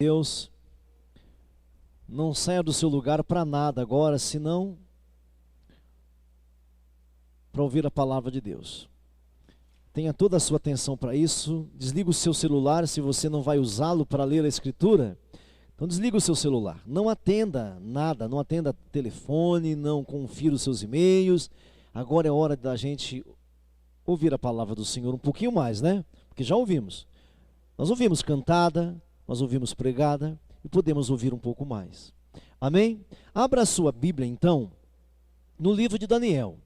Deus, não saia do seu lugar para nada agora, senão para ouvir a palavra de Deus. Tenha toda a sua atenção para isso. Desliga o seu celular se você não vai usá-lo para ler a Escritura. Então desliga o seu celular. Não atenda nada, não atenda telefone, não confira os seus e-mails. Agora é hora da gente ouvir a palavra do Senhor um pouquinho mais, né? Porque já ouvimos. Nós ouvimos cantada, nós ouvimos pregada e podemos ouvir um pouco mais. Amém? Abra a sua Bíblia então no livro de Daniel,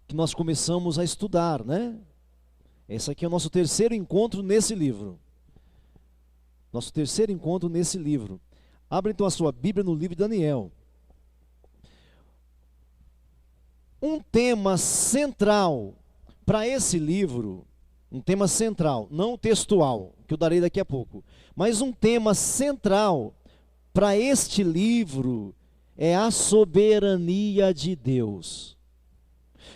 que nós começamos a estudar, né? Esse aqui é o nosso terceiro encontro nesse livro. Nosso terceiro encontro nesse livro. Abra então a sua Bíblia no livro de Daniel. Um tema central para esse livro, um tema central, não textual, que eu darei daqui a pouco, mas um tema central para este livro é a soberania de Deus.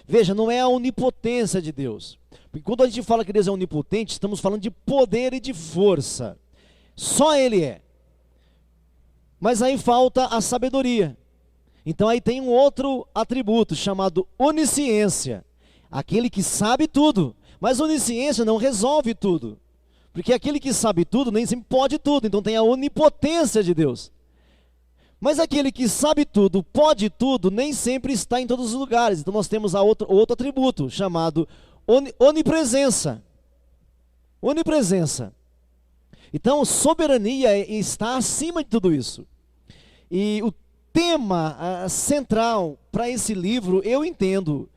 Veja, não é a onipotência de Deus. Porque quando a gente fala que Deus é onipotente, estamos falando de poder e de força. Só Ele é. Mas aí falta a sabedoria. Então aí tem um outro atributo chamado onisciência. Aquele que sabe tudo. Mas onisciência não resolve tudo. Porque aquele que sabe tudo nem sempre pode tudo. Então tem a onipotência de Deus. Mas aquele que sabe tudo, pode tudo, nem sempre está em todos os lugares. Então nós temos outro atributo chamado onipresença. Onipresença. Então soberania está acima de tudo isso. E o tema central para esse livro, eu entendo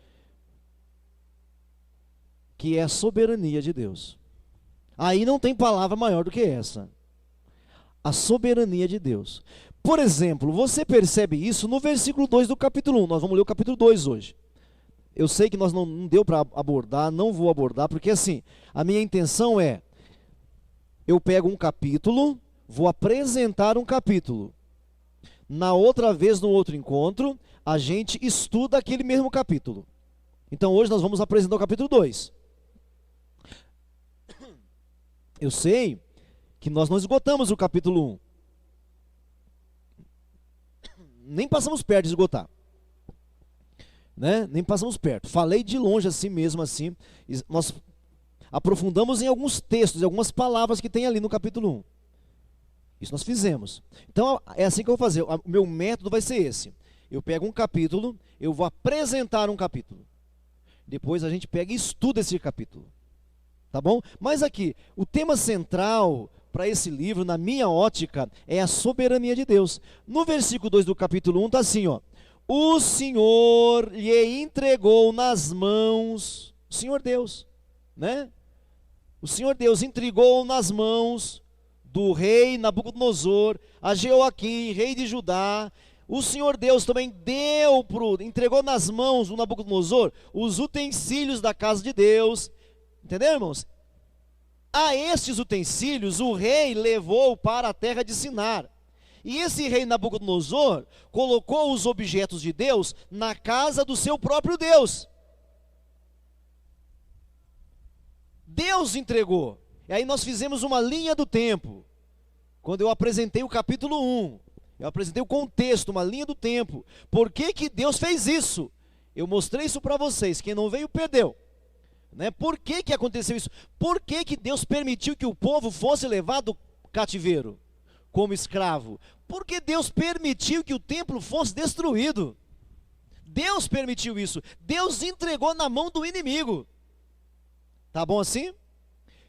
que é a soberania de Deus. Aí não tem palavra maior do que essa. A soberania de Deus. Por exemplo, você percebe isso no versículo 2 do capítulo 1. Nós vamos ler o capítulo 2 hoje. Eu sei que nós não deu para abordar, não vou abordar, porque assim, a minha intenção é, eu pego um capítulo, vou apresentar um capítulo. Na outra vez, no outro encontro, a gente estuda aquele mesmo capítulo. Então hoje nós vamos apresentar o capítulo 2. Eu sei que nós não esgotamos o capítulo 1. Nem passamos perto de esgotar. Né? Nem passamos perto. Falei de longe assim mesmo, assim. Nós aprofundamos em alguns textos, em algumas palavras que tem ali no capítulo 1. Isso nós fizemos. Então é assim que eu vou fazer. O meu método vai ser esse. Eu pego um capítulo, eu vou apresentar um capítulo. Depois a gente pega e estuda esse capítulo. Tá bom? Mas aqui, o tema central para esse livro, na minha ótica, é a soberania de Deus. No versículo 2 do capítulo 1 está assim, ó. O Senhor lhe entregou nas mãos, o Senhor Deus, né? O Senhor Deus entregou nas mãos do rei Nabucodonosor, a Jeoaquim, rei de Judá. O Senhor Deus também entregou nas mãos do Nabucodonosor os utensílios da casa de Deus. Entendeu, irmãos? A estes utensílios o rei levou para a terra de Sinar. E esse rei Nabucodonosor colocou os objetos de Deus na casa do seu próprio Deus. Deus entregou. E aí nós fizemos uma linha do tempo. Quando eu apresentei o capítulo 1, eu apresentei o contexto, uma linha do tempo. Por que que Deus fez isso? Eu mostrei isso para vocês. Quem não veio, perdeu. Né? Por que que aconteceu isso? Por que que Deus permitiu que o povo fosse levado cativeiro, como escravo? Porque Deus permitiu que o templo fosse destruído. Deus permitiu isso. Deus entregou na mão do inimigo. Tá bom assim?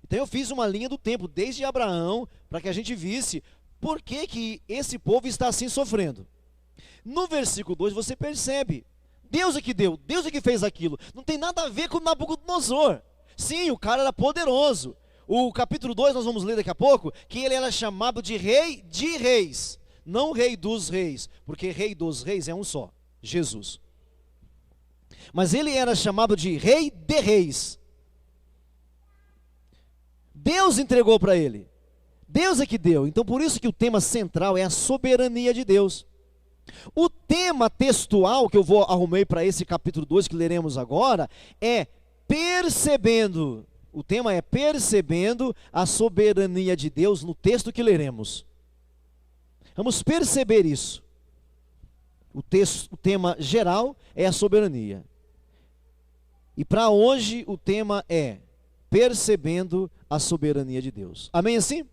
Então eu fiz uma linha do tempo, desde Abraão, para que a gente visse por que que esse povo está assim sofrendo. No versículo 2 você percebe, Deus é que deu, Deus é que fez aquilo. Não tem nada a ver com Nabucodonosor. Sim, o cara era poderoso. O capítulo 2 nós vamos ler daqui a pouco, que ele era chamado de rei de reis, não rei dos reis, porque rei dos reis é um só, Jesus. Mas ele era chamado de rei de reis. Deus entregou para ele. Deus é que deu. Então por isso que o tema central é a soberania de Deus. O tema textual que eu arrumei para esse capítulo 2 que leremos agora é percebendo O tema é percebendo a soberania de Deus no texto que leremos. Vamos perceber isso. O tema geral é a soberania. E para hoje o tema é percebendo a soberania de Deus. Amém assim?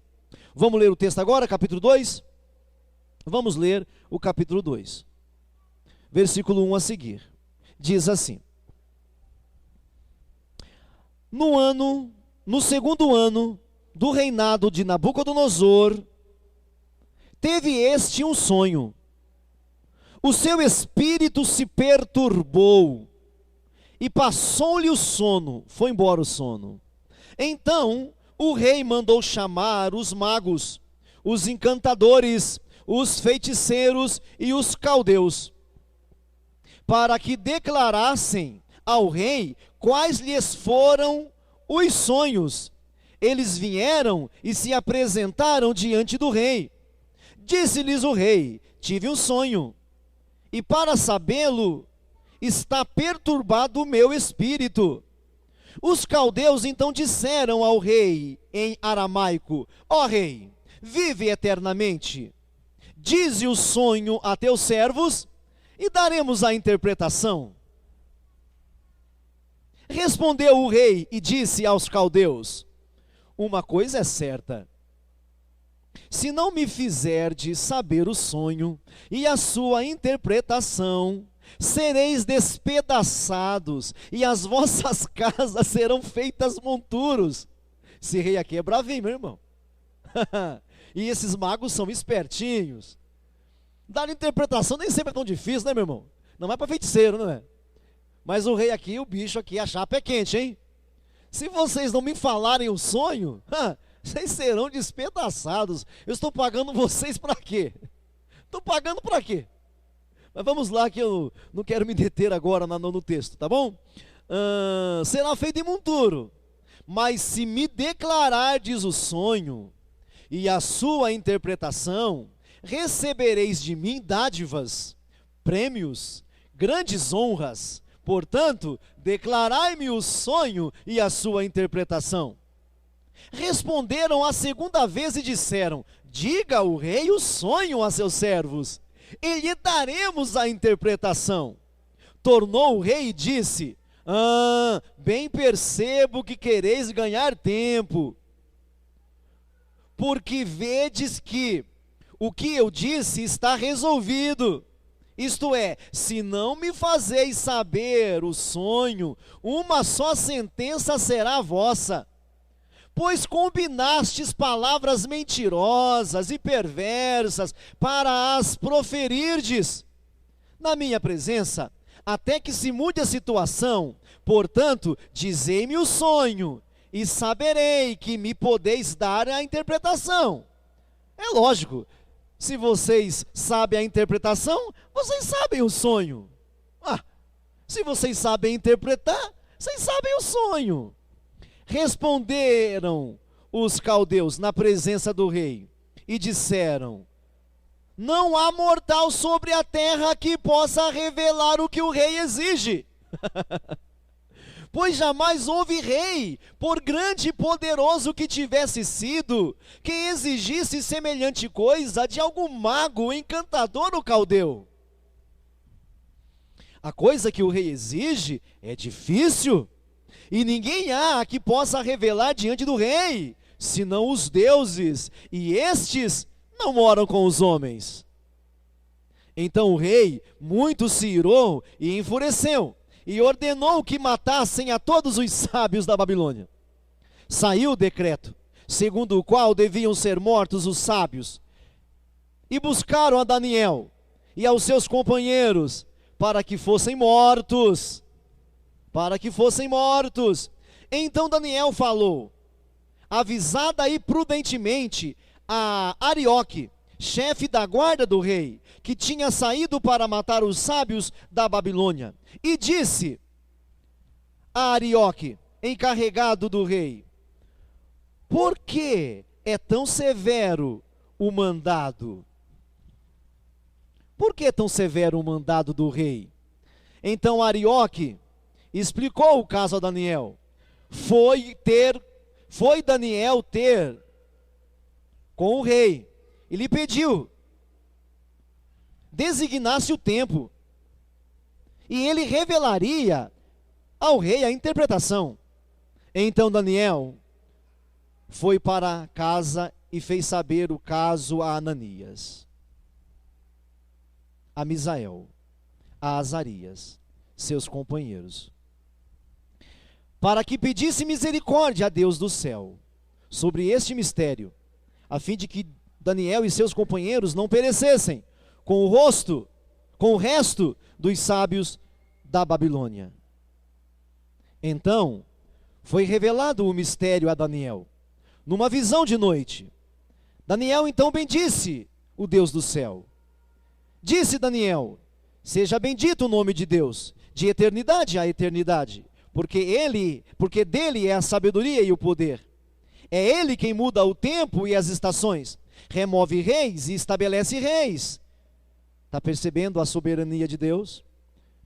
Vamos ler o texto agora, capítulo 2? Vamos ler o capítulo 2. Versículo 1 a seguir. Diz assim: No segundo ano do reinado de Nabucodonosor, teve este um sonho. O seu espírito se perturbou e passou-lhe o sono, foi embora o sono. Então o rei mandou chamar os magos, os encantadores, os feiticeiros e os caldeus, para que declarassem ao rei quais lhes foram os sonhos. Eles vieram e se apresentaram diante do rei. Disse-lhes o rei: tive um sonho, e para sabê-lo está perturbado o meu espírito. Os caldeus então disseram ao rei em aramaico: ó rei, vive eternamente. Dize o sonho a teus servos e daremos a interpretação. Respondeu o rei e disse aos caldeus: uma coisa é certa, se não me fizerdes saber o sonho e a sua interpretação, sereis despedaçados e as vossas casas serão feitas monturos. Esse rei aqui é bravinho, meu irmão. E esses magos são espertinhos. Dar interpretação nem sempre é tão difícil, né, meu irmão? Não é para feiticeiro, não é? Mas o rei aqui, o bicho aqui, a chapa é quente, hein? Se vocês não me falarem o sonho, vocês serão despedaçados. Eu estou pagando vocês para quê? Estou pagando para quê? Mas vamos lá, que eu não quero me deter agora no texto, tá bom? Será feito em monturo. Mas se me declarardes o sonho e a sua interpretação, recebereis de mim dádivas, prêmios, grandes honras. Portanto, declarai-me o sonho e a sua interpretação. Responderam a segunda vez e disseram: diga o rei o sonho a seus servos, e lhe daremos a interpretação. Tornou o rei e disse: bem percebo que quereis ganhar tempo, porque vedes que o que eu disse está resolvido. Isto é, se não me fazeis saber o sonho, uma só sentença será vossa. Pois combinastes palavras mentirosas e perversas para as proferirdes na minha presença, até que se mude a situação. Portanto, dizei-me o sonho, e saberei que me podeis dar a interpretação. É lógico, se vocês sabem a interpretação, vocês sabem o sonho. Se vocês sabem interpretar, vocês sabem o sonho. Responderam os caldeus na presença do rei e disseram: não há mortal sobre a terra que possa revelar o que o rei exige. Pois jamais houve rei, por grande e poderoso que tivesse sido, que exigisse semelhante coisa de algum mago, encantador ou caldeu. A coisa que o rei exige é difícil, e ninguém há que possa revelar diante do rei, senão os deuses, e estes não moram com os homens. Então o rei muito se irou e enfureceu, e ordenou que matassem a todos os sábios da Babilônia. Saiu o decreto, segundo o qual deviam ser mortos os sábios, e buscaram a Daniel e aos seus companheiros, para que fossem mortos. Então Daniel falou, avisada e prudentemente, a Arioque, chefe da guarda do rei, que tinha saído para matar os sábios da Babilônia, e disse a Arioque, encarregado do rei: por que é tão severo o mandado? Por que é tão severo o mandado do rei? Então Arioque explicou o caso a Daniel. foi Daniel ter com o rei, e lhe pediu, designasse o tempo, e ele revelaria ao rei a interpretação. Então Daniel foi para casa e fez saber o caso a Ananias, a Misael, a Azarias, seus companheiros, para que pedisse misericórdia a Deus do céu sobre este mistério, a fim de que Daniel e seus companheiros não perecessem com o resto dos sábios da Babilônia. Então foi revelado o mistério a Daniel, numa visão de noite. Daniel então bendisse o Deus do céu. Disse Daniel: seja bendito o nome de Deus, de eternidade a eternidade, porque dele é a sabedoria e o poder. É ele quem muda o tempo e as estações, remove reis e estabelece reis. Está percebendo a soberania de Deus?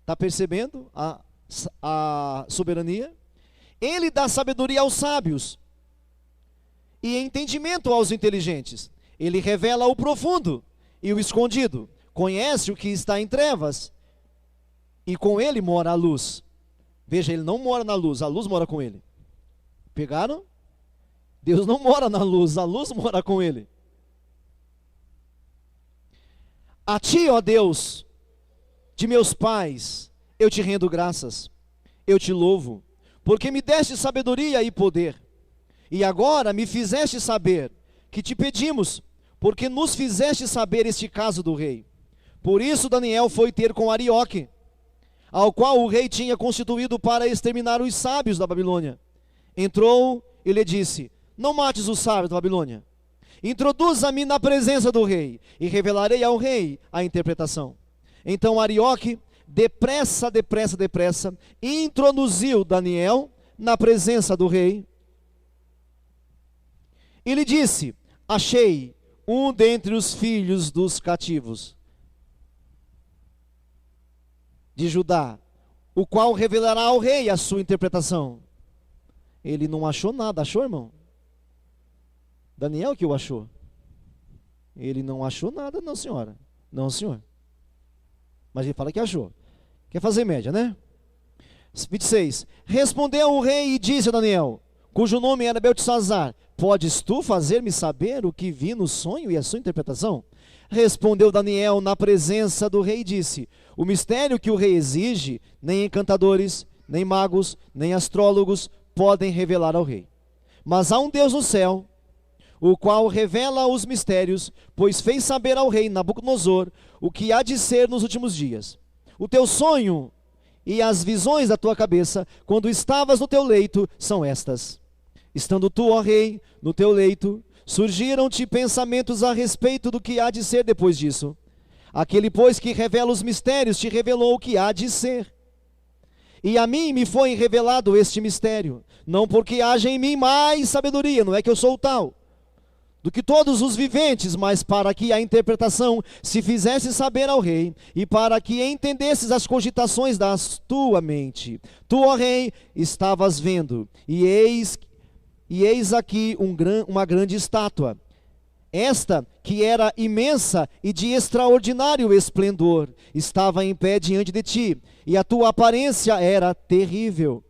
Está percebendo a soberania? Ele dá sabedoria aos sábios e entendimento aos inteligentes. Ele revela o profundo e o escondido. Conhece o que está em trevas e com ele mora a luz. Veja, ele não mora na luz, a luz mora com ele. Pegaram? Deus não mora na luz, a luz mora com ele. A ti, ó Deus, de meus pais, eu te rendo graças, eu te louvo, porque me deste sabedoria e poder, e agora me fizeste saber que te pedimos, porque nos fizeste saber este caso do rei. Por isso Daniel foi ter com Arioque, ao qual o rei tinha constituído para exterminar os sábios da Babilônia. Entrou e lhe disse: não mates os sábios da Babilônia. Introduza-me na presença do rei, e revelarei ao rei a interpretação. Então Arioque, depressa, introduziu Daniel na presença do rei, e lhe disse: achei um dentre os filhos dos cativos de Judá, o qual revelará ao rei a sua interpretação. Ele não achou nada, achou, irmão? Daniel que o achou. Ele não achou nada, não, senhora. Não, senhor. Mas ele fala que achou. Quer fazer média, né? 26. Respondeu o rei e disse a Daniel, cujo nome era Beltesazar: podes tu fazer-me saber o que vi no sonho e a sua interpretação? Respondeu Daniel na presença do rei e disse: o mistério que o rei exige, nem encantadores, nem magos, nem astrólogos podem revelar ao rei. Mas há um Deus no céu, o qual revela os mistérios, pois fez saber ao rei Nabucodonosor o que há de ser nos últimos dias. O teu sonho e as visões da tua cabeça, quando estavas no teu leito, são estas. Estando tu, ó rei, no teu leito, surgiram-te pensamentos a respeito do que há de ser depois disso. Aquele, pois, que revela os mistérios, te revelou o que há de ser. E a mim me foi revelado este mistério, não porque haja em mim mais sabedoria, não é que eu sou tal, do que todos os viventes, mas para que a interpretação se fizesse saber ao rei, e para que entendesses as cogitações da tua mente. Tu, ó rei, estavas vendo, e eis aqui uma grande estátua, esta que era imensa e de extraordinário esplendor, estava em pé diante de ti, e a tua aparência era terrível.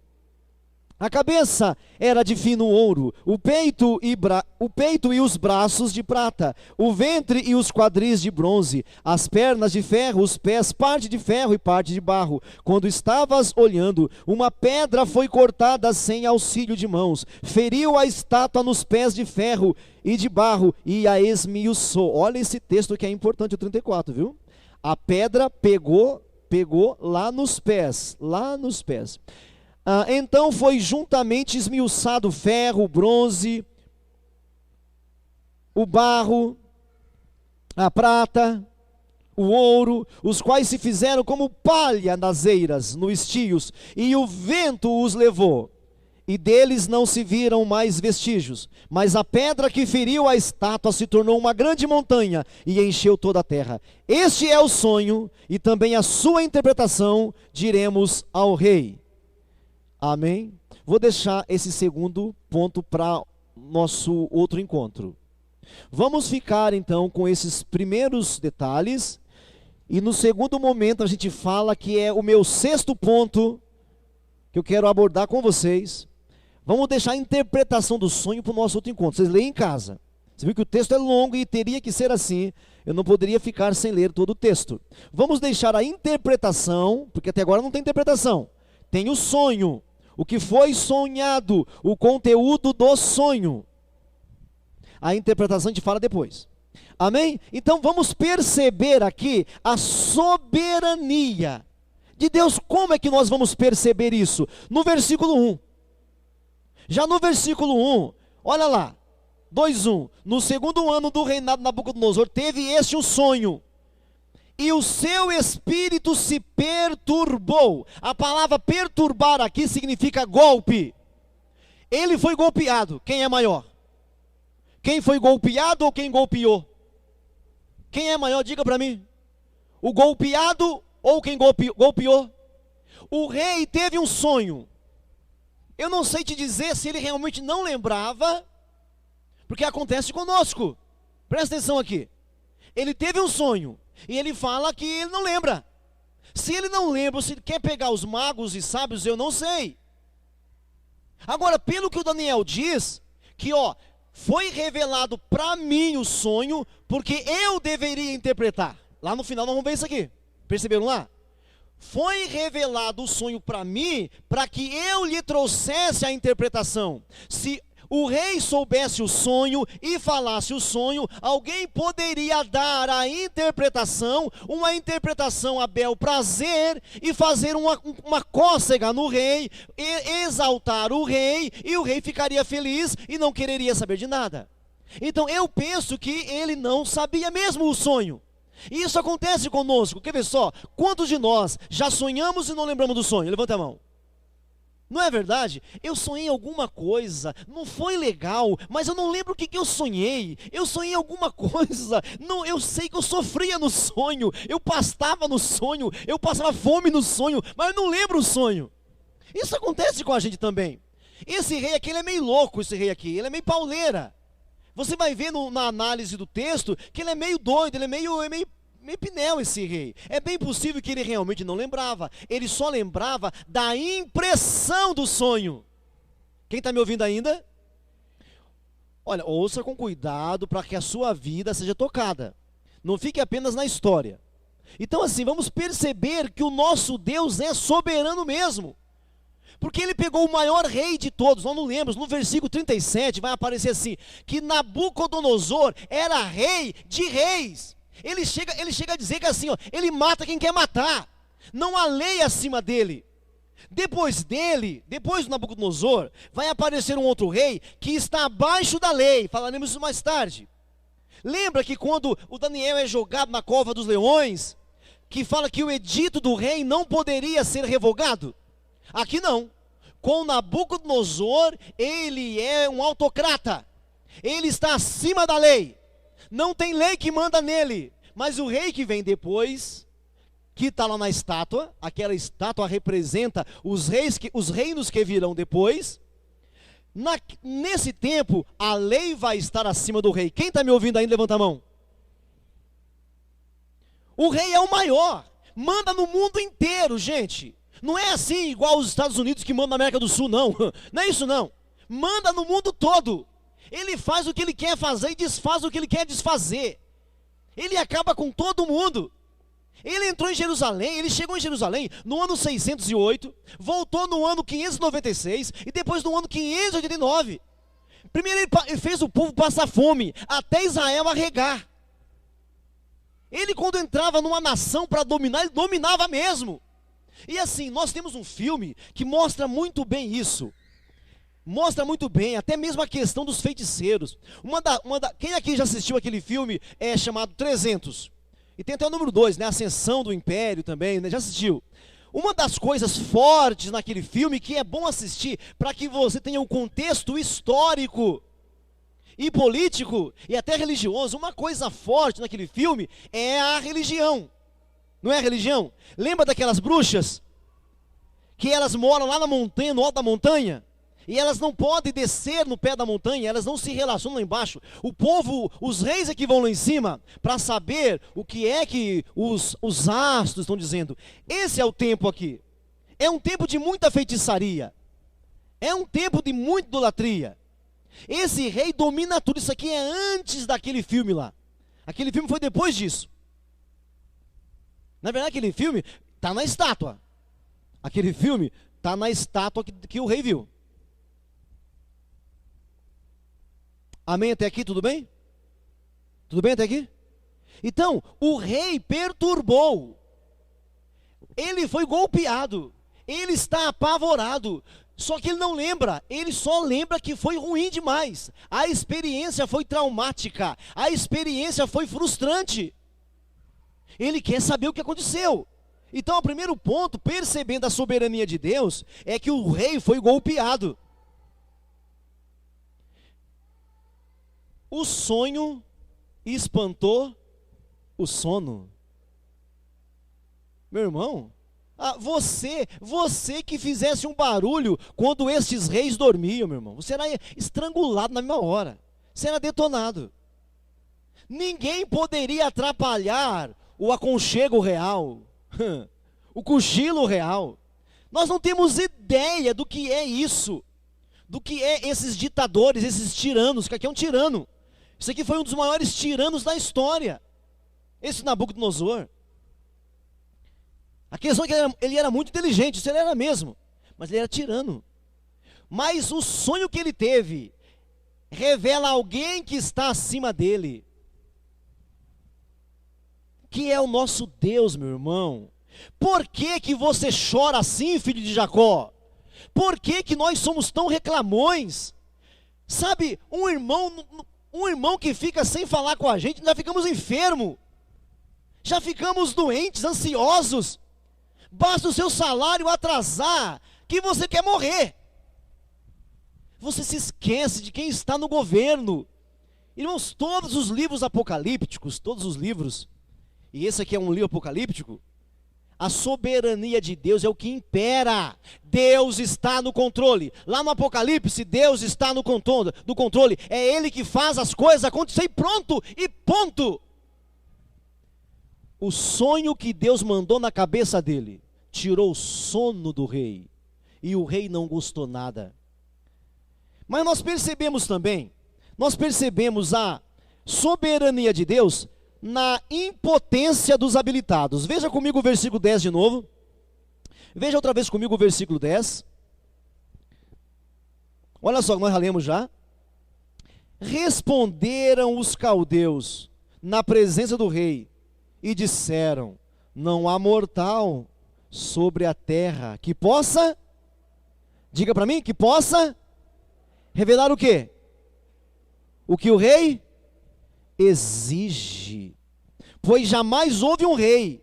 A cabeça era de fino ouro, o peito e os braços de prata, o ventre e os quadris de bronze, as pernas de ferro, os pés parte de ferro e parte de barro. Quando estavas olhando, uma pedra foi cortada sem auxílio de mãos, feriu a estátua nos pés de ferro e de barro e a esmiuçou. Olha esse texto que é importante, o 34, viu? A pedra pegou lá nos pés, então foi juntamente esmiuçado o ferro, o bronze, o barro, a prata, o ouro, os quais se fizeram como palha nas eiras, nos estios, e o vento os levou, e deles não se viram mais vestígios. Mas a pedra que feriu a estátua se tornou uma grande montanha e encheu toda a terra. Este é o sonho, e também a sua interpretação diremos ao rei. Amém? vou deixar esse segundo ponto para nosso outro encontro. Vamos ficar então com esses primeiros detalhes, e no segundo momento a gente fala que é o meu sexto ponto que eu quero abordar com vocês. Vamos deixar a interpretação do sonho para o nosso outro encontro. Vocês leem em casa. Você viu que o texto é longo e teria que ser assim. Eu não poderia ficar sem ler todo o texto. Vamos deixar a interpretação, porque até agora não tem interpretação. Tem o sonho, o que foi sonhado, o conteúdo do sonho. A interpretação a gente fala depois. Amém? Então vamos perceber aqui a soberania de Deus. Como é que nós vamos perceber isso? No versículo 1. Já no versículo 1, olha lá, 2:1. No segundo ano do reinado de Nabucodonosor, teve este um sonho, e o seu espírito se perturbou. A palavra perturbar aqui significa golpe. Ele foi golpeado. Quem é maior? Quem foi golpeado ou quem golpeou? Quem é maior? Diga para mim. O golpeado ou quem golpeou? O rei teve um sonho. Eu não sei te dizer se ele realmente não lembrava, porque acontece conosco. Presta atenção aqui. Ele teve um sonho e ele fala que ele não lembra. Se ele não lembra, se ele quer pegar os magos e sábios, eu não sei. Agora, pelo que o Daniel diz, que foi revelado para mim o sonho, porque eu deveria interpretar. Lá no final nós vamos ver isso aqui. Perceberam lá? Foi revelado o sonho para mim, para que eu lhe trouxesse a interpretação. Se o rei soubesse o sonho e falasse o sonho, alguém poderia dar a interpretação, uma interpretação a bel prazer, e fazer uma cócega no rei, e exaltar o rei, e o rei ficaria feliz e não quereria saber de nada. Então eu penso que ele não sabia mesmo o sonho. E isso acontece conosco. Quer ver só? Quantos de nós já sonhamos e não lembramos do sonho? Levanta a mão. Não é verdade? Eu sonhei alguma coisa, não foi legal, mas eu não lembro o que eu sonhei. Eu sonhei alguma coisa, não, eu sei que eu sofria no sonho, eu pastava no sonho, eu passava fome no sonho, mas eu não lembro o sonho. Isso acontece com a gente também. Esse rei aqui, ele é meio louco, esse rei aqui, ele é meio pauleira. Você vai ver na análise do texto que ele é meio doido, ele é meio pinel, esse rei. É bem possível que ele realmente não lembrava. Ele só lembrava da impressão do sonho. Quem está me ouvindo ainda? Olha, ouça com cuidado para que a sua vida seja tocada. Não fique apenas na história. Então assim, vamos perceber que o nosso Deus é soberano mesmo. Porque ele pegou o maior rei de todos. Nós não lembramos, no versículo 37 vai aparecer assim, que Nabucodonosor era rei de reis. Ele chega a dizer que assim, ele mata quem quer matar. Não há lei acima dele. Depois dele, depois do Nabucodonosor, vai aparecer um outro rei que está abaixo da lei. Falaremos isso mais tarde. Lembra que quando o Daniel é jogado na cova dos leões, que fala que o edito do rei não poderia ser revogado? Aqui não. Com Nabucodonosor, ele é um autocrata. Ele está acima da lei. Não tem lei que manda nele. Mas o rei que vem depois, que está lá na estátua, aquela estátua representa os reinos que virão depois. Nesse tempo, a lei vai estar acima do rei. Quem está me ouvindo ainda, levanta a mão. O rei é o maior. Manda no mundo inteiro, gente. Não é assim igual os Estados Unidos que mandam na América do Sul, não. Não é isso não. Manda no mundo todo. Ele faz o que ele quer fazer e desfaz o que ele quer desfazer. Ele acaba com todo mundo. Ele entrou em Jerusalém, ele chegou em Jerusalém no ano 608, voltou no ano 596 e depois no ano 589. Primeiro ele fez o povo passar fome, até Israel arregar. Ele quando entrava numa nação para dominar, ele dominava mesmo. E assim, nós temos um filme que mostra muito bem isso. Mostra muito bem, até mesmo a questão dos feiticeiros. Quem aqui já assistiu aquele filme chamado 300? E tem até o número 2, né? A Ascensão do Império também, né? Já assistiu? Uma das coisas fortes naquele filme que é bom assistir para que você tenha um contexto histórico e político e até religioso. Uma coisa forte naquele filme é a religião. Não é a religião? Lembra daquelas bruxas? Que elas moram lá na montanha, no alto da montanha? E elas não podem descer no pé da montanha, elas não se relacionam lá embaixo. O povo, os reis é que vão lá em cima para saber o que é que os astros estão dizendo. Esse é o tempo aqui. É um tempo de muita feitiçaria. É um tempo de muita idolatria. Esse rei domina tudo. Isso aqui é antes daquele filme lá. Aquele filme foi depois disso. Na verdade, aquele filme está na estátua. Aquele filme está na estátua que o rei viu. Amém até aqui? Tudo bem? Tudo bem até aqui? Então, o rei perturbou. Ele foi golpeado. Ele está apavorado. Só que ele não lembra. Ele só lembra que foi ruim demais. A experiência foi traumática. A experiência foi frustrante. Ele quer saber o que aconteceu. Então, o primeiro ponto, percebendo a soberania de Deus, é que o rei foi golpeado. O sonho espantou o sono. Meu irmão, você que fizesse um barulho quando estes reis dormiam, meu irmão, você era estrangulado na mesma hora. Você era detonado. Ninguém poderia atrapalhar o aconchego real, o cochilo real. Nós não temos ideia do que é isso, do que é esses ditadores, esses tiranos, que aqui é um tirano. Isso aqui foi um dos maiores tiranos da história, esse Nabucodonosor. A questão é que ele era muito inteligente, isso ele era mesmo, mas ele era tirano. Mas o sonho que ele teve revela alguém que está acima dele, que é o nosso Deus, meu irmão. Por que que você chora assim, filho de Jacó? Por que que nós somos tão reclamões? Sabe, um irmão que fica sem falar com a gente, já ficamos enfermos, já ficamos doentes, ansiosos. Basta o seu salário atrasar, que você quer morrer. Você se esquece de quem está no governo. Irmãos, todos os livros apocalípticos, todos os livros, e esse aqui é um livro apocalíptico, a soberania de Deus é o que impera. Deus está no controle. Lá no Apocalipse, Deus está no controle. É Ele que faz as coisas acontecer e pronto, e ponto. O sonho que Deus mandou na cabeça dele tirou o sono do rei. E o rei não gostou nada. Mas nós percebemos também, a soberania de Deus na impotência dos habilitados. Veja comigo o versículo 10 de novo. Veja outra vez comigo o versículo 10. Olha só, nós já lemos já. Responderam os caldeus na presença do rei e disseram: não há mortal sobre a terra que possa, diga para mim, que possa revelar o quê? O que o rei exige. Pois jamais houve um rei,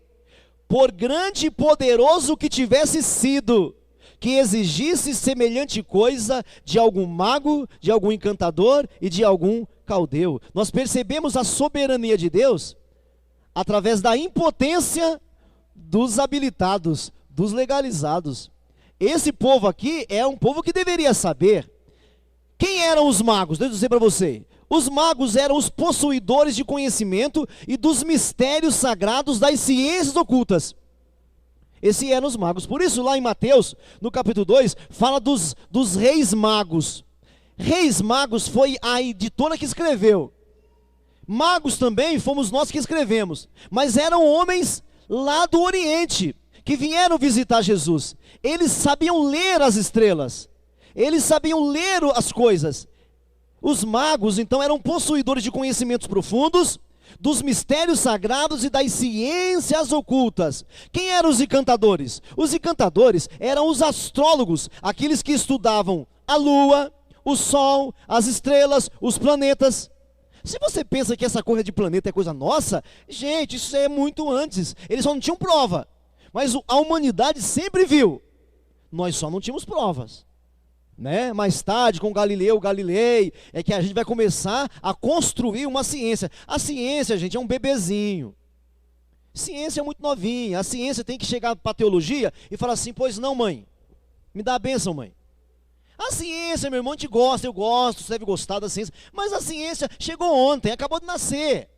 por grande e poderoso que tivesse sido, que exigisse semelhante coisa de algum mago, de algum encantador e de algum caldeu. Nós percebemos a soberania de Deus através da impotência dos habilitados, dos legalizados. Esse povo aqui é um povo que deveria saber. Quem eram os magos? Deixa eu dizer para você. Os magos eram os possuidores de conhecimento e dos mistérios sagrados das ciências ocultas. Esses eram os magos. Por isso lá em Mateus, no capítulo 2, fala dos reis magos. Reis magos foi a editora que escreveu. Magos também fomos nós que escrevemos. Mas eram homens lá do Oriente, que vieram visitar Jesus. Eles sabiam ler as estrelas. Eles sabiam ler as coisas. Os magos, então, eram possuidores de conhecimentos profundos, dos mistérios sagrados e das ciências ocultas. Quem eram os encantadores? Os encantadores eram os astrólogos, aqueles que estudavam a lua, o sol, as estrelas, os planetas. Se você pensa que essa coisa de planeta é coisa nossa, gente, isso é muito antes. Eles só não tinham prova. Mas a humanidade sempre viu. Nós só não tínhamos provas. Né? Mais tarde, com Galileu Galilei, é que a gente vai começar a construir uma ciência. A ciência, gente, é um bebezinho. Ciência é muito novinha. A ciência tem que chegar para a teologia e falar assim: pois não, mãe, me dá a bênção, mãe. A ciência, meu irmão, a gente gosta, eu gosto, você deve gostar da ciência, mas a ciência chegou ontem, acabou de nascer.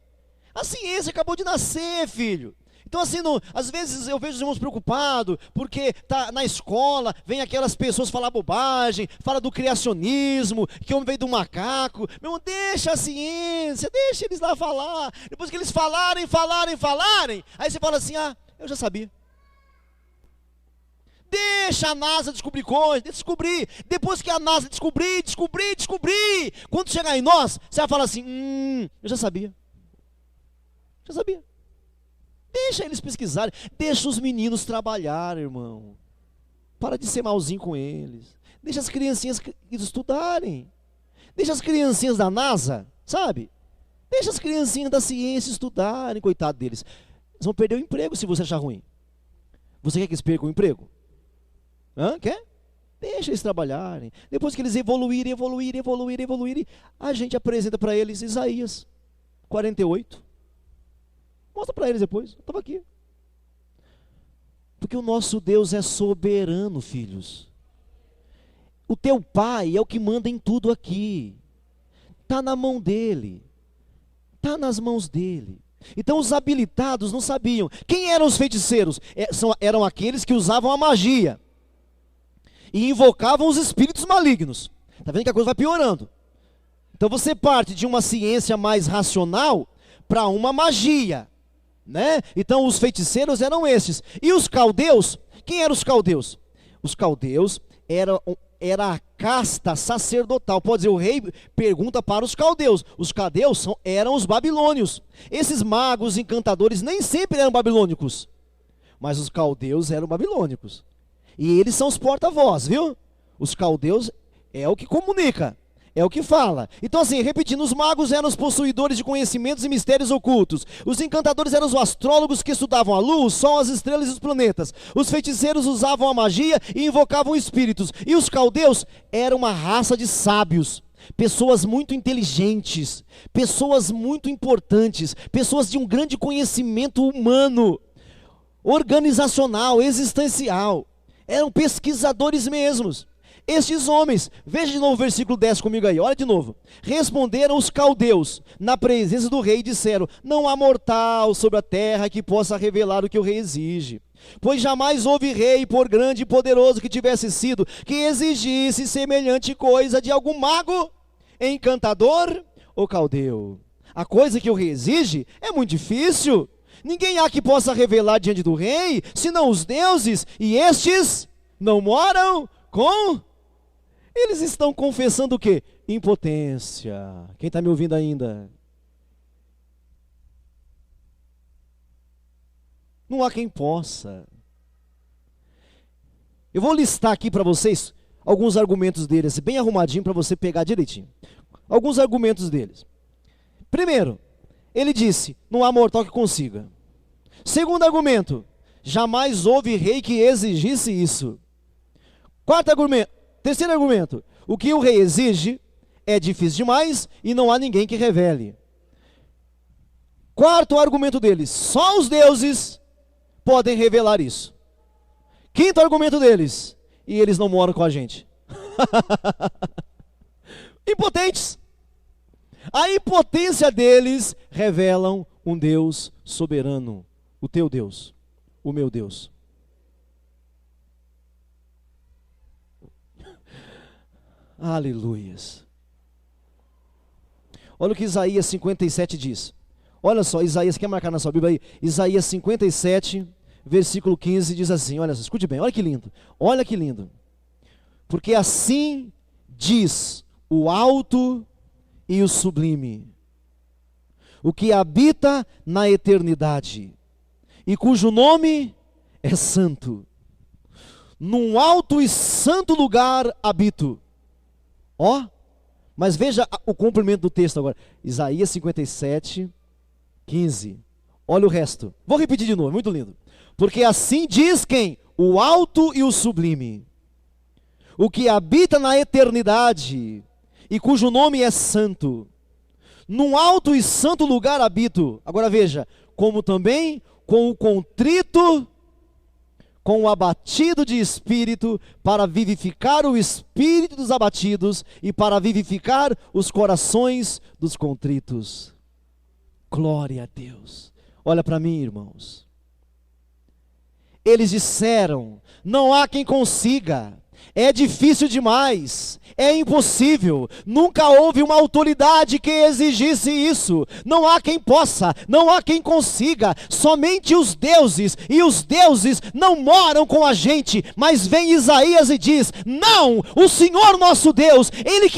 A ciência acabou de nascer, filho. Então assim, às vezes eu vejo os irmãos preocupados, porque tá na escola, vem aquelas pessoas falar bobagem, fala do criacionismo, que o homem veio do macaco. Meu irmão, deixa a ciência, deixa eles lá falar. Depois que eles falarem, aí você fala assim, eu já sabia. Deixa a NASA descobrir coisas, descobrir. Depois que a NASA descobrir, quando chegar em nós, você vai falar assim, eu já sabia. Já sabia. Deixa eles pesquisarem, deixa os meninos trabalhar, irmão. Para de ser malzinho com eles. Deixa as criancinhas estudarem. Deixa as criancinhas da NASA, sabe? Deixa as criancinhas da ciência estudarem, coitado deles. Eles vão perder o emprego se você achar ruim. Você quer que eles percam o emprego? Quer? Deixa eles trabalharem. Depois que eles evoluírem, a gente apresenta para eles Isaías 48. Mostra para eles depois, eu estava aqui. Porque o nosso Deus é soberano, filhos. O teu pai é o que manda em tudo aqui. Está na mão dele. Está nas mãos dele. Então os habilitados não sabiam. Quem eram os feiticeiros? Eram aqueles que usavam a magia. E invocavam os espíritos malignos. Está vendo que a coisa vai piorando. Então você parte de uma ciência mais racional para uma magia. Né? Então os feiticeiros eram esses. E os caldeus? Quem eram os caldeus? Os caldeus era a casta sacerdotal. Pode dizer, o rei pergunta para os caldeus. Os caldeus eram os babilônios. Esses magos, encantadores, nem sempre eram babilônicos. Mas os caldeus eram babilônicos. E eles são os porta-voz, viu? Os caldeus é o que comunica. É o que fala. Então assim, repetindo, os magos eram os possuidores de conhecimentos e mistérios ocultos. Os encantadores eram os astrólogos que estudavam a lua, o sol, as estrelas e os planetas. Os feiticeiros usavam a magia e invocavam espíritos. E os caldeus eram uma raça de sábios. Pessoas muito inteligentes. Pessoas muito importantes. Pessoas de um grande conhecimento humano. Organizacional, existencial. Eram pesquisadores mesmos. Estes homens, veja de novo o versículo 10 comigo aí, olha de novo. Responderam os caldeus, na presença do rei, e disseram: não há mortal sobre a terra que possa revelar o que o rei exige. Pois jamais houve rei, por grande e poderoso que tivesse sido, que exigisse semelhante coisa de algum mago, encantador ou caldeu. A coisa que o rei exige é muito difícil. Ninguém há que possa revelar diante do rei, senão os deuses, e estes não moram com... Eles estão confessando o quê? Impotência. Quem está me ouvindo ainda? Não há quem possa. Eu vou listar aqui para vocês alguns argumentos deles, bem arrumadinho para você pegar direitinho. Alguns argumentos deles. Primeiro, ele disse: não há mortal que consiga. Segundo argumento: jamais houve rei que exigisse isso. Quarto argumento. Terceiro argumento: o que o rei exige é difícil demais e não há ninguém que revele. Quarto argumento deles: só os deuses podem revelar isso. Quinto argumento deles: e eles não moram com a gente. Impotentes. A impotência deles revelam um Deus soberano. O teu Deus, o meu Deus. Aleluias. Olha o que Isaías 57 diz. Olha só, Isaías, quer marcar na sua Bíblia aí? Isaías 57, versículo 15, diz assim, olha só, escute bem, olha que lindo. Olha que lindo. Porque assim diz o alto e o sublime, o que habita na eternidade, e cujo nome é santo. Num alto e santo lugar habito. Ó, mas veja o complemento do texto agora. Isaías 57, 15. Olha o resto. Vou repetir de novo, muito lindo. Porque assim diz quem? O alto e o sublime, o que habita na eternidade, e cujo nome é santo. Num alto e santo lugar habito. Agora veja, como também com o contrito, com o abatido de espírito, para vivificar o espírito dos abatidos e para vivificar os corações dos contritos. Glória a Deus. Olha para mim, irmãos. Eles disseram: não há quem consiga, é difícil demais, é impossível, nunca houve uma autoridade que exigisse isso, não há quem possa, não há quem consiga, somente os deuses, e os deuses não moram com a gente. Mas vem Isaías e diz: não, o Senhor nosso Deus,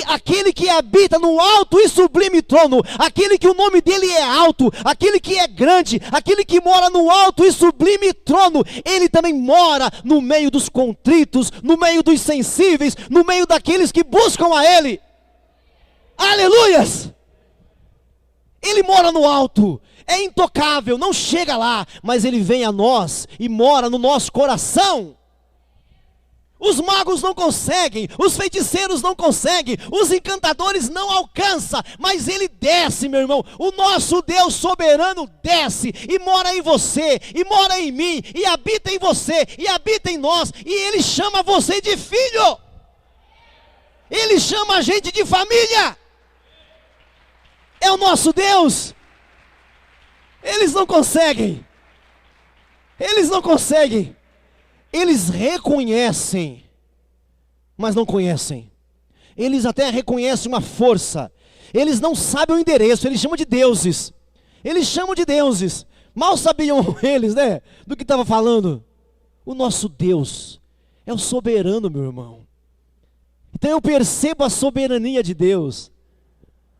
aquele que habita no alto e sublime trono, aquele que o nome dele é alto, aquele que é grande, aquele que mora no alto e sublime trono, ele também mora no meio dos contritos, no meio dos sensíveis, no meio daqueles que buscam a Ele. Aleluias! Ele mora no alto, é intocável, não chega lá, mas Ele vem a nós e mora no nosso coração. Os magos não conseguem, os feiticeiros não conseguem, os encantadores não alcançam, mas Ele desce, meu irmão. O nosso Deus soberano desce e mora em você, e mora em mim, e habita em você, e habita em nós, e Ele chama você de filho. Ele chama a gente de família. É o nosso Deus. Eles não conseguem. Eles não conseguem. Eles reconhecem, mas não conhecem. Eles até reconhecem uma força. Eles não sabem o endereço, eles chamam de deuses. Eles chamam de deuses. Mal sabiam eles, né, do que estava falando. O nosso Deus é o soberano, meu irmão. Então eu percebo a soberania de Deus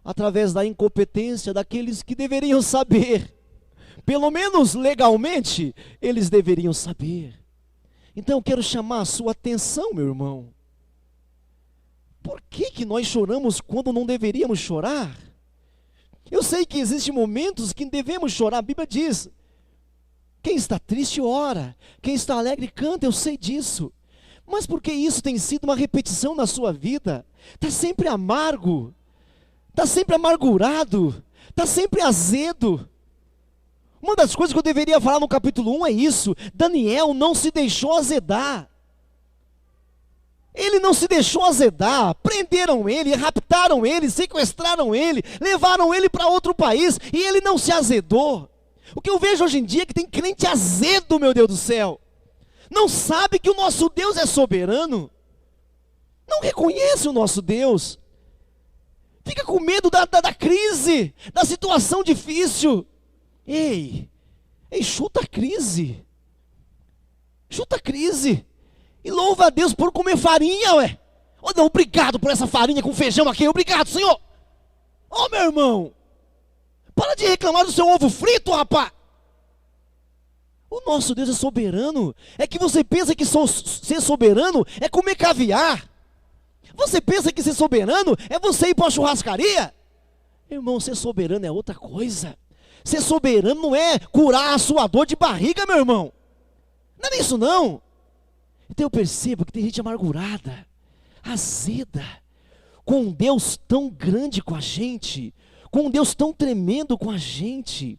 através da incompetência daqueles que deveriam saber. Pelo menos legalmente, eles deveriam saber. Então eu quero chamar a sua atenção, meu irmão. Por que nós choramos quando não deveríamos chorar? Eu sei que existem momentos que devemos chorar. A Bíblia diz: quem está triste ora, quem está alegre canta. Eu sei disso. Mas por que isso tem sido uma repetição na sua vida? Está sempre amargo, está sempre amargurado, está sempre azedo. Uma das coisas que eu deveria falar no capítulo 1 é isso: Daniel não se deixou azedar. Ele não se deixou azedar. Prenderam ele, raptaram ele, sequestraram ele, levaram ele para outro país e ele não se azedou. O que eu vejo hoje em dia é que tem crente azedo, meu Deus do céu. Não sabe que o nosso Deus é soberano. Não reconhece o nosso Deus. Fica com medo da crise, da situação difícil. Ei, chuta a crise. Chuta a crise. E louva a Deus por comer farinha, ué. Oh, não, obrigado por essa farinha com feijão aqui. Obrigado, Senhor. Oh, meu irmão. Para de reclamar do seu ovo frito, rapaz. O nosso Deus é soberano. É que você pensa que ser soberano é comer caviar. Você pensa que ser soberano é você ir para uma churrascaria. Irmão, ser soberano é outra coisa. Ser soberano não é curar a sua dor de barriga, meu irmão. Não é isso não. Então eu percebo que tem gente amargurada, azeda, com um Deus tão grande com a gente, com um Deus tão tremendo com a gente.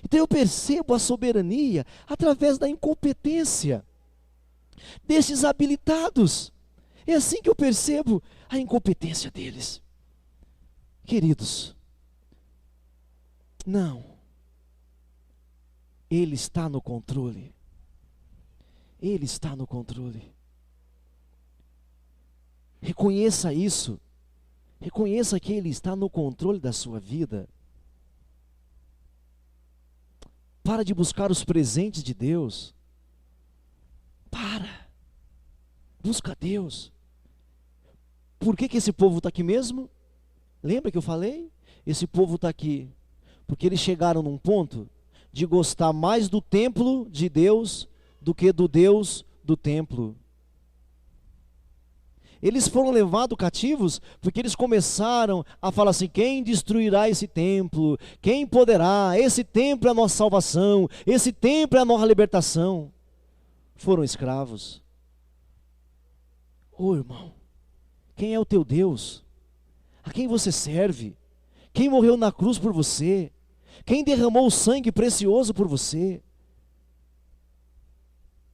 Então eu percebo a soberania através da incompetência desses habilitados. É assim que eu percebo a incompetência deles. Queridos, não, Ele está no controle. Ele está no controle. Reconheça isso. Reconheça que Ele está no controle da sua vida. Para de buscar os presentes de Deus. Para. Busca Deus. Por que esse povo está aqui mesmo? Lembra que eu falei? Esse povo está aqui porque eles chegaram num ponto de gostar mais do templo de Deus do que do Deus do templo. Eles foram levados cativos porque eles começaram a falar assim: quem destruirá esse templo? Quem poderá? Esse templo é a nossa salvação, esse templo é a nossa libertação. Foram escravos. Ô irmão, quem é o teu Deus? A quem você serve? Quem morreu na cruz por você? Quem derramou o sangue precioso por você?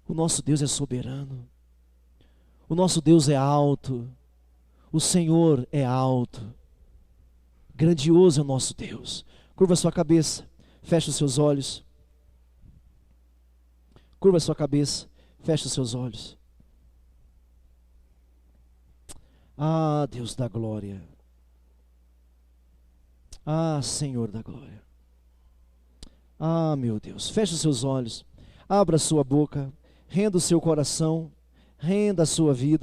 O nosso Deus é soberano. O nosso Deus é alto. O Senhor é alto. Grandioso é o nosso Deus. Curva a sua cabeça. Feche os seus olhos. Curva a sua cabeça. Feche os seus olhos. Ah, Deus da glória. Ah, Senhor da glória. Ah, meu Deus. Feche os seus olhos. Abra a sua boca. Renda o seu coração. Renda a sua vida.